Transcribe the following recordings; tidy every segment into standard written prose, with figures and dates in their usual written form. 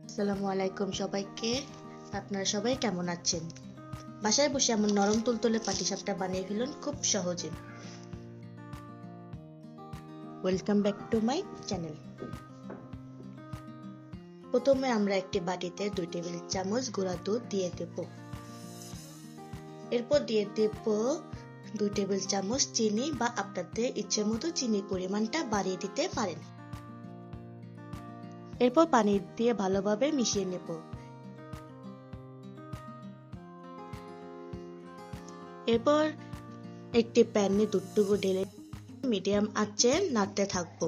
আসসালামু আলাইকুম সবাইকে। আপনারা সবাই কেমন আছেন? বাসায় বসে এমন নরম তুলতুলে পাটিসাপটা বানিয়ে ফেলুন খুব সহজে। Welcome back to my channel. প্রথমে আমরা একটি বাটিতে 2 টেবিল চামচ গুঁড়া দুধ দিয়ে দেব। এরপর দিয়ে দেব 2 টেবিল চামচ চিনি, বা আপনাদের ইচ্ছে মতো চিনির পরিমাণটা বাড়িয়ে দিতে পারেন। এরপর পানি দিয়ে ভালোভাবে মিশিয়ে নেব। এরপর একটি প্যানে দুধটুকু ঢেলে মিডিয়াম আঁচে নাড়তে থাকবো।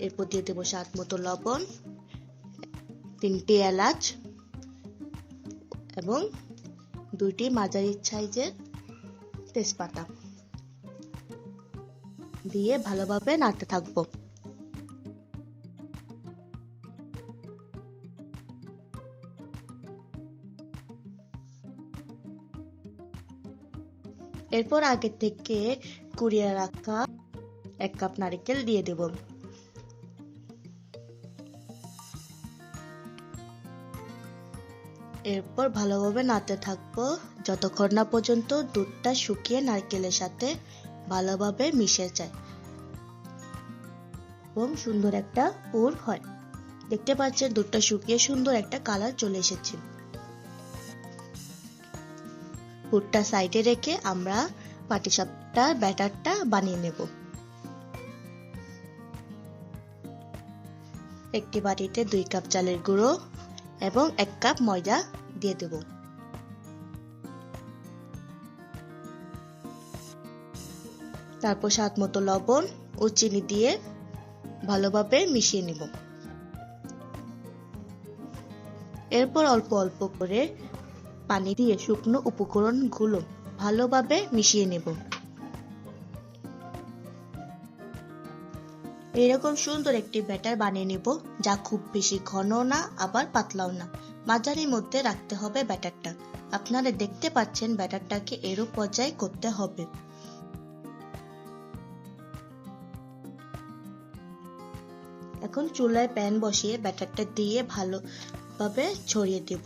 এরপর দিয়ে দেবো স্বাদ মতো লবণ, 3টি এলাচ এবং 2টি মাঝারি সাইজের তেজপাতা দিয়ে ভালোভাবে নাড়তে থাকবো। এরপর আগে থেকে কুড়িয়ে রাখা 1 কাপ নারকেল দিয়ে দেব। এরপর ভালোভাবে নাড়তে থাকবো যতক্ষণ না পর্যন্ত দুধটা শুকিয়ে নারকেলের সাথে ভালোভাবে মিশে যায় এবং সুন্দর একটা পুর হয়। দেখতে পাচ্ছেন দুধটা শুকিয়ে সুন্দর একটা কালার চলে এসেছে। পুরটা সাইডে রেখে আমরা পাটিসাপটার ব্যাটারটা বানিয়ে নেব। একটি বাটিতে 2 কাপ চালের গুঁড়ো এবং 1 কাপ ময়দা দিয়ে দেব। তারপর স্বাদ মতো লবণ ও চিনি দিয়ে ভালোভাবে মিশিয়ে নেব। এরপর অল্প অল্প করে পানি দিয়ে শুকনো উপকরণগুলো ভালোভাবে মিশিয়ে নেব। এরকম সুন্দর একটি ব্যাটার বানিয়ে নেব, যা খুব বেশি ঘন না আবার পাতলাও না, মাঝারির মধ্যে রাখতে হবে ব্যাটারটা। আপনারা দেখতে পাচ্ছেন ব্যাটারটাকে এরূপ পর্যায়ে করতে হবে। এখন চুলায় প্যান বসিয়ে ব্যাটারটা দিয়ে ভালোভাবে ছড়িয়ে দেব।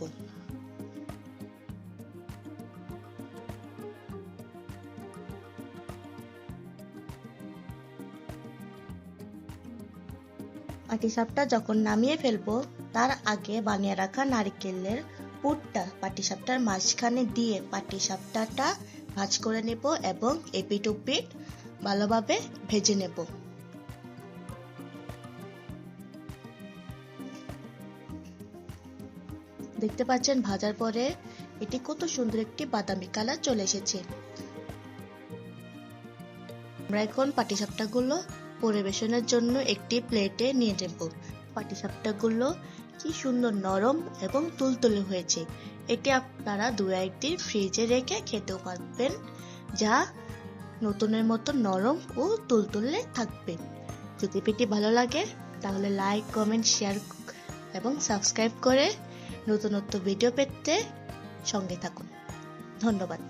পাটিসাপটা যখন নামিয়ে ফেলবো তার আগে বানিয়ে রাখা নারকেলের পুরটা পাটিসাপটার মাঝখানে দিয়ে পাটিসাপটাটা ভাঁজ করে নেব এবং এপিট ওপিট ভালোভাবে ভেজে নেব। দেখতে পাচ্ছেন ভাজার পরে এটি কত সুন্দর একটি বাদামি কালার চলে এসেছে। আমরা এখন পাটিসাপটাগুলো পরিবেশনের জন্য একটি প্লেটে নিয়ে নেব। পাটিসাপটাগুলো কি সুন্দর নরম এবং তুলতুলে হয়েছে। এটি আপনারা 2-1 দিন ফ্রিজে রেখে খেতেও পারবেন, যা নতুনের মতো নরম ও তুলতুলে থাকবে। যদি ভিডিওটি ভালো লাগে তাহলে লাইক, কমেন্ট, শেয়ার এবং সাবস্ক্রাইব করে নতুন ভিডিও পেতে সঙ্গে থাকুন। ধন্যবাদ।